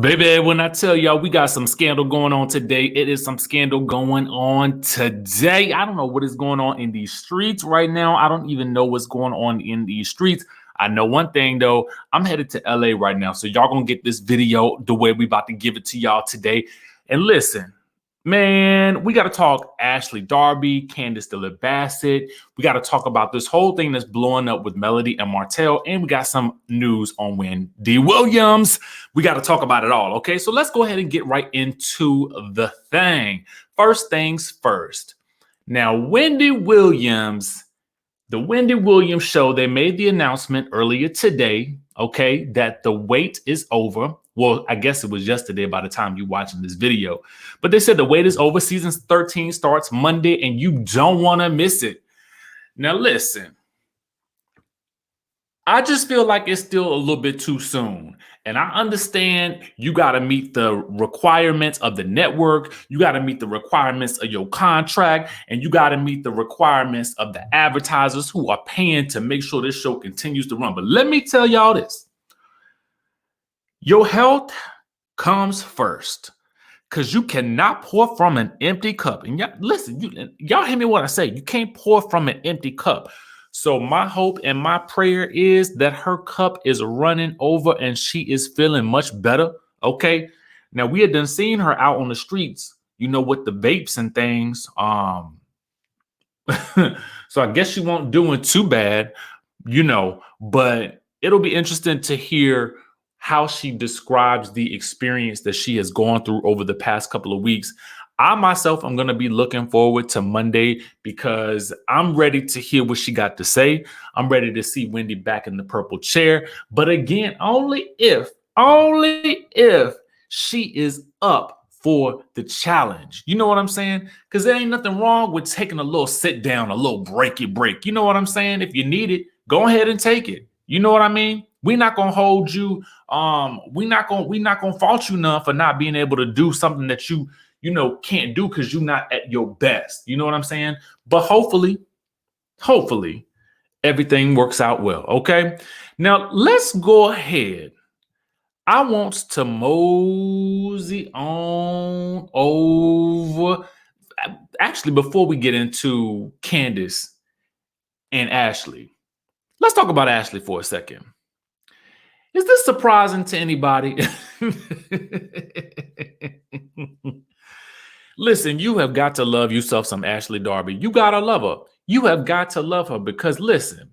Baby, when I tell y'all we got some scandal going on today, it is some scandal going on today. I don't know what is going on in these streets right now. I don't even know what's going on in these streets. I know one thing though, I'm headed to LA right now. So y'all gonna get this video the way we about to give it to y'all today. And listen, man, we got to talk Ashley Darby, Candiace Bassett. We got to talk about this whole thing that's blowing up with Melody and Martell. And we got some news on Wendy Williams. We got to talk about it all. Okay, so let's go ahead and get right into the thing. First things first. Now, Wendy Williams, the Wendy Williams show, they made the announcement earlier today, okay, that the wait is over. Well, I guess it was yesterday by the time you're watching this video. But they said the wait is over. Season 13 starts Monday, and you don't want to miss it. Now, listen. I just feel like it's still a little bit too soon. And I understand you got to meet the requirements of the network. You got to meet the requirements of your contract. And you got to meet the requirements of the advertisers who are paying to make sure this show continues to run. But let me tell y'all this. Your health comes first, because you cannot pour from an empty cup. And y'all, listen, y'all hear me what I say. You can't pour from an empty cup. So my hope and my prayer is that her cup is running over and she is feeling much better. Okay. Now we had done seen her out on the streets, you know, with the vapes and things. So I guess she won't doing too bad, you know, but it'll be interesting to hear how she describes the experience that she has gone through over the past couple of weeks. I myself, I'm going to be looking forward to Monday because I'm ready to hear what she got to say. I'm ready to see Wendy back in the purple chair. But again, only if she is up for the challenge. You know what I'm saying? Because there ain't nothing wrong with taking a little sit down, a little break. You know what I'm saying? If you need it, go ahead and take it. You know what I mean? We're not gonna hold you. We're not gonna fault you none for not being able to do something that you can't do because you're not at your best. You know what I'm saying? But hopefully, everything works out well. Okay. Now let's go ahead. I want to mosey on over. Actually, before we get into Candiace and Ashley, let's talk about Ashley for a second. Is this surprising to anybody? Listen, you have got to love yourself some Ashley Darby. You got to love her. You have got to love her because, listen,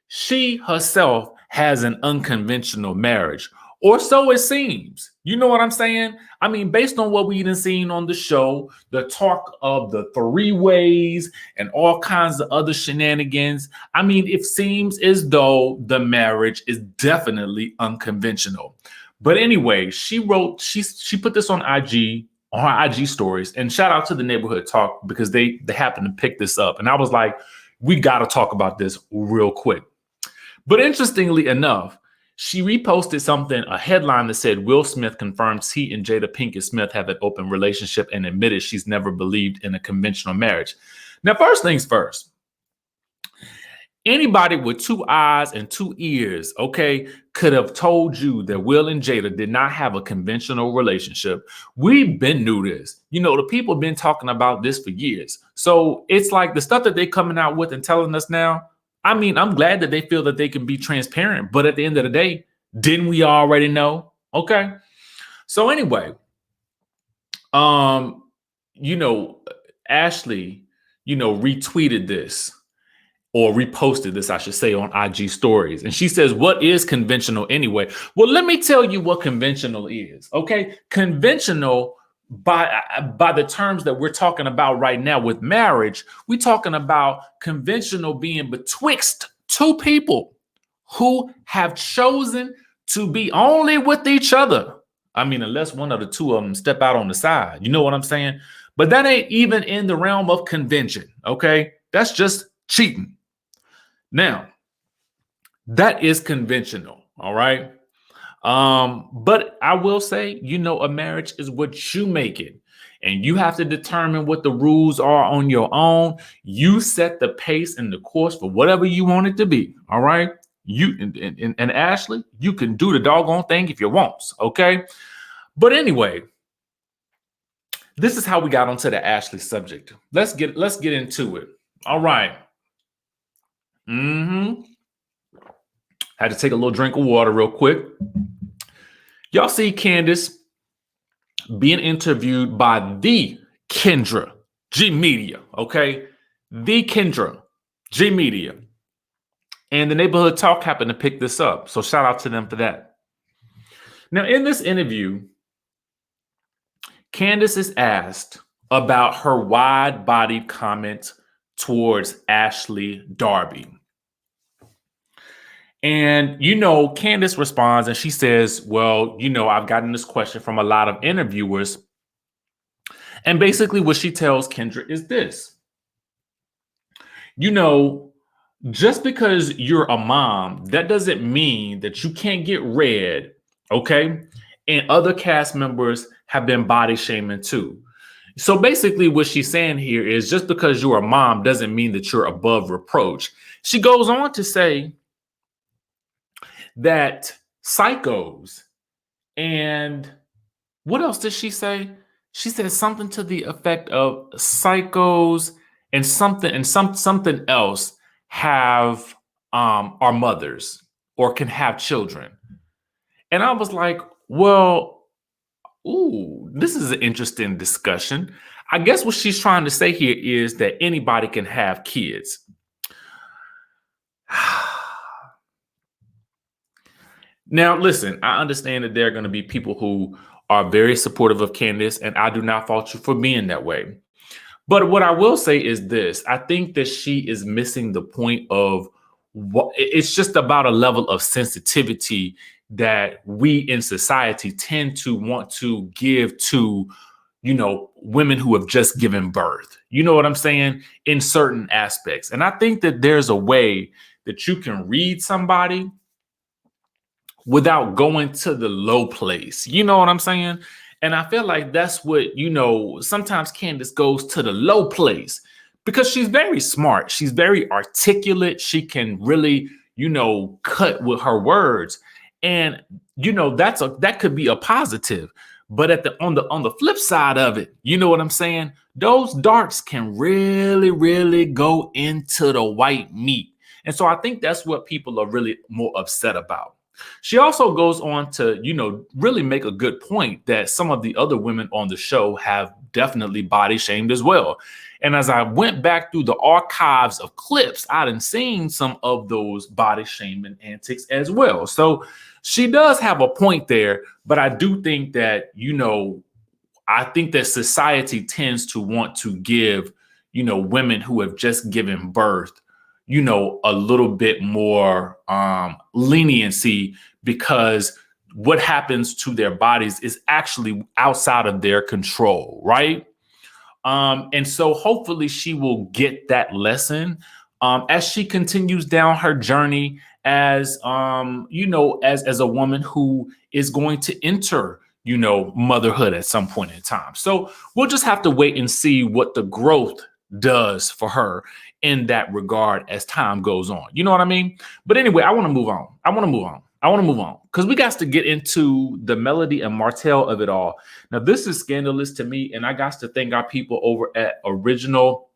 she herself has an unconventional marriage, or so it seems. You know what I'm saying? I mean, based on what we've seen on the show, the talk of the three-ways and all kinds of other shenanigans, I mean, it seems as though the marriage is definitely unconventional. But anyway, she put this on IG, on her IG stories, and shout out to the Neighborhood Talk because they happened to pick this up. And I was like, we got to talk about this real quick. But interestingly enough, she reposted something, a headline that said, Will Smith confirms he and Jada Pinkett Smith have an open relationship and admitted she's never believed in a conventional marriage. Now, first things first, anybody with two eyes and two ears, okay, could have told you that Will and Jada did not have a conventional relationship. We've been knew this. You know, the people have been talking about this for years. So it's like the stuff that they're coming out with and telling us now, I mean, I'm glad that they feel that they can be transparent, but at the end of the day, didn't we already know? Okay. So anyway, Ashley, retweeted this or reposted this, I should say, on IG stories. And she says, what is conventional anyway? Well, let me tell you what conventional is. Okay. Conventional, by the terms that we're talking about right now with marriage, we're talking about conventional being betwixt two people who have chosen to be only with each other. I mean, unless one of the two of them step out on the side, you know what I'm saying? But that ain't even in the realm of convention. Okay. That's just cheating. Now, that is conventional. All right. But I will say, a marriage is what you make it, and you have to determine what the rules are on your own. You set the pace and the course for whatever you want it to be. All right. You and Ashley, you can do the doggone thing if you want, okay? But anyway, this is how we got onto the Ashley subject. Let's get into it. All right. Had to take a little drink of water real quick. Y'all see Candiace being interviewed by the Kendra G Media, okay? The Kendra G Media. And the Neighborhood Talk happened to pick this up. So shout out to them for that. Now, in this interview, Candiace is asked about her wide-bodied comment towards Ashley Darby. And, Candiace responds and she says, well, I've gotten this question from a lot of interviewers. And basically what she tells Kendra is this. Just because you're a mom, that doesn't mean that you can't get read, okay? And other cast members have been body shaming too. So basically what she's saying here is just because you're a mom doesn't mean that you're above reproach. She goes on to say that psychos, and what else did she say? She said something to the effect of psychos and something else have are mothers or can have children. And I was like, well, this is an interesting discussion. I guess what she's trying to say here is that anybody can have kids. Now, listen, I understand that there are going to be people who are very supportive of Candiace, and I do not fault you for being that way. But what I will say is this. I think that she is missing the point of what it's just about a level of sensitivity that we in society tend to want to give to, women who have just given birth. You know what I'm saying? In certain aspects. And I think that there's a way that you can read somebody without going to the low place. You know what I'm saying? And I feel like that's what, sometimes Candiace goes to the low place because she's very smart. She's very articulate. She can really, cut with her words. And, that could be a positive. But on the flip side of it, you know what I'm saying? Those darts can really, really go into the white meat. And so I think that's what people are really more upset about. She also goes on to, really make a good point that some of the other women on the show have definitely body shamed as well. And as I went back through the archives of clips, I done seen some of those body shaming antics as well. So she does have a point there, but I do think that, I think that society tends to want to give, women who have just given birth a little bit more leniency because what happens to their bodies is actually outside of their control, right? And so hopefully she will get that lesson as she continues down her journey as, as a woman who is going to enter, motherhood at some point in time. So we'll just have to wait and see what the growth does for her in that regard as time goes on. You know what I mean? But anyway, I want to move on because we got to get into the Melody and Martell of it all. Now, this is scandalous to me, and I got to thank our people over at Original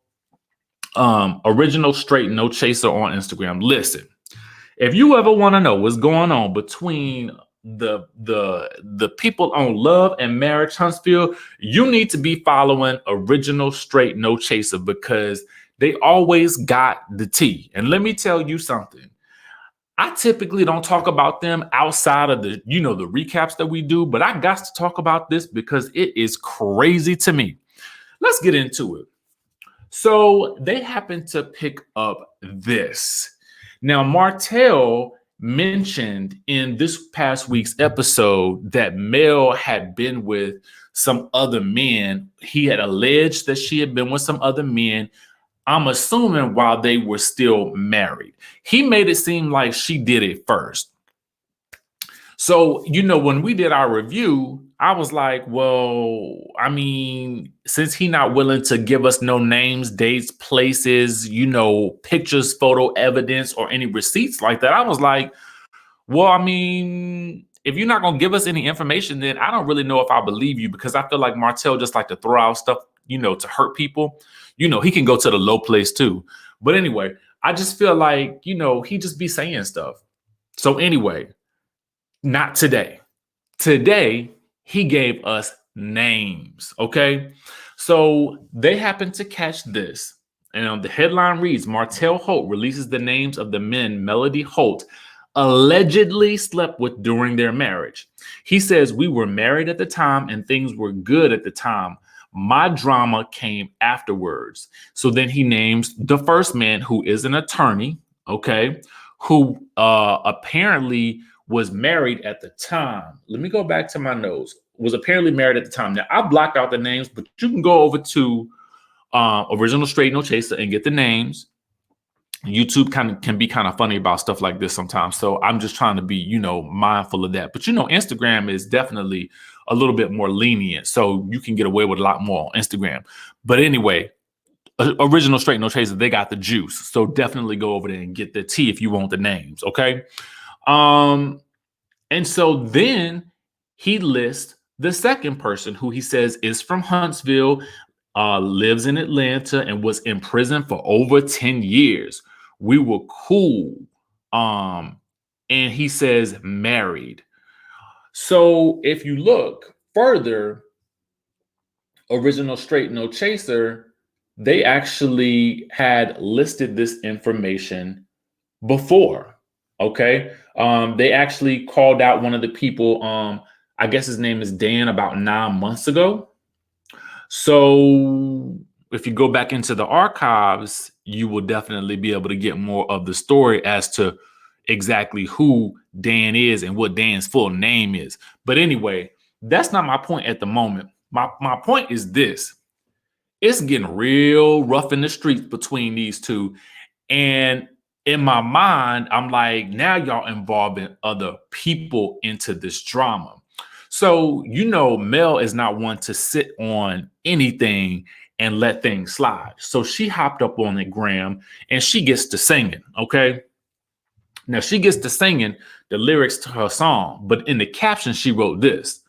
Straight No Chaser on Instagram. Listen, if you ever want to know what's going on between the people on Love and Marriage Huntsville, you need to be following Original Straight No Chaser because they always got the tea. And let me tell you something. I typically don't talk about them outside of the, the recaps that we do, but I got to talk about this because it is crazy to me. Let's get into it. So they happen to pick up this. Now, Martell mentioned in this past week's episode that Mel had been with some other men. He had alleged that she had been with some other men. I'm assuming while they were still married. He made it seem like she did it first. So, when we did our review, I was like, well, I mean, since he not willing to give us no names, dates, places, pictures, photo evidence, or any receipts like that, I was like, well, I mean, if you're not gonna give us any information, then I don't really know if I believe you, because I feel like Martell just like to throw out stuff, to hurt people. He can go to the low place too. But anyway, I just feel like, he just be saying stuff. So anyway, not today. Today, he gave us names. Okay. So they happened to catch this. And the headline reads, Martell Holt releases the names of the men Melody Holt allegedly slept with during their marriage. He says, we were married at the time and things were good at the time. My drama came afterwards. So then he names the first man, who is an attorney, okay, who apparently was married at the time. Let me go back to my notes. Was apparently married at the time. Now, I blocked out the names, but you can go over to Original Straight No Chaser and get the names. YouTube can be kind of funny about stuff like this sometimes. So I'm just trying to be, mindful of that. But, Instagram is definitely a little bit more lenient. So you can get away with a lot more on Instagram. But anyway, Original Straight No Chaser, they got the juice. So definitely go over there and get the tea if you want the names. Okay. And so then he lists the second person, who he says is from Huntsville, lives in Atlanta, and was in prison for over 10 years. We were cool. And he says married. So if you look further, Original Straight No Chaser, they actually had listed this information before. Okay. They actually called out one of the people. I guess his name is Dan, about 9 months ago. So if you go back into the archives, you will definitely be able to get more of the story as to exactly who Dan is and what Dan's full name is. But anyway, that's not my point at the moment. My point is this. It's getting real rough in the streets between these two. And in my mind, I'm like, now y'all involving other people into this drama. So, Mel is not one to sit on anything and let things slide. So she hopped up on it, Graham, and she gets to singing. Okay. Now she gets to singing the lyrics to her song, but in the caption, she wrote this: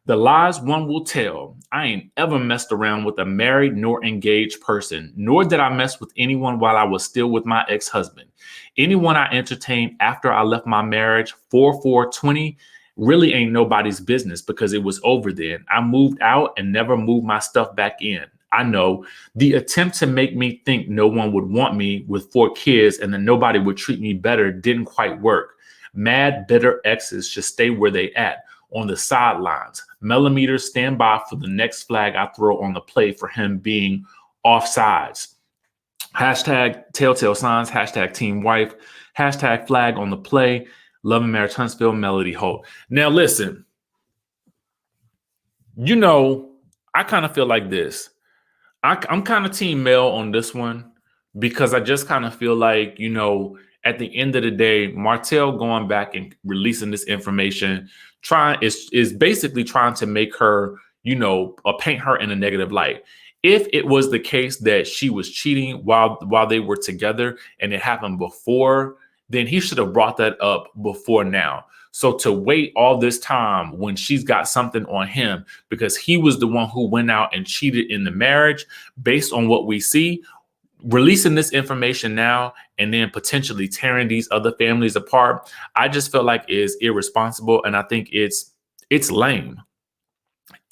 the lies one will tell. I ain't ever messed around with a married nor engaged person, nor did I mess with anyone while I was still with my ex-husband. Anyone I entertained after I left my marriage, 4/4/20, really ain't nobody's business, because it was over then. I moved out and never moved my stuff back in. I know the attempt to make me think no one would want me with 4 kids and that nobody would treat me better didn't quite work. Mad, bitter exes should stay where they at, on the sidelines. Millimeters, stand by for the next flag I throw on the play for him being offsides. Hashtag telltale signs, hashtag team wife, hashtag flag on the play. Love and Marriage Huntsville, Melody Holt. Now listen, I kind of feel like this. I'm kind of team Mel on this one, because I just kind of feel like, at the end of the day, Martell going back and releasing this information is basically trying to make her, paint her in a negative light. If it was the case that she was cheating while they were together and it happened before, then he should have brought that up before now. So to wait all this time when she's got something on him because he was the one who went out and cheated in the marriage, based on what we see, releasing this information now and then potentially tearing these other families apart, I just feel like is irresponsible. And I think it's lame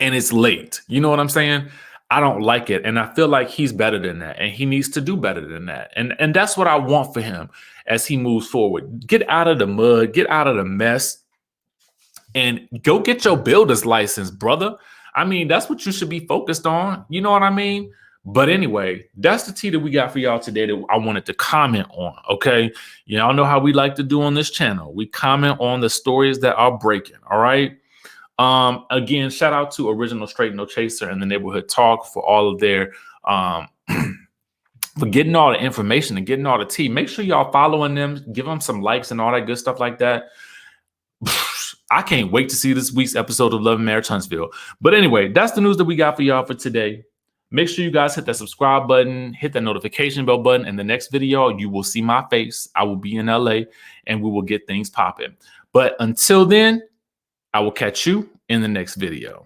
and it's late. You know what I'm saying? I don't like it. And I feel like he's better than that. And he needs to do better than that. And that's what I want for him as he moves forward. Get out of the mud, get out of the mess, and go get your builder's license, brother. I mean, that's what you should be focused on. You know what I mean? But anyway, that's the tea that we got for y'all today that I wanted to comment on. Okay. Y'all know how we like to do on this channel. We comment on the stories that are breaking. All right. Again, shout out to Original Straight No Chaser and the Neighborhood Talk for all of their for getting all the information and getting all the tea. Make sure y'all following them, give them some likes and all that good stuff like that. I can't wait to see this week's episode of Love and Marriage Huntsville. But anyway, that's the news that we got for y'all for today. Make sure you guys hit that subscribe button, hit that notification bell button. In the next video, you will see my face. I will be in LA and we will get things popping. But until then, I will catch you in the next video.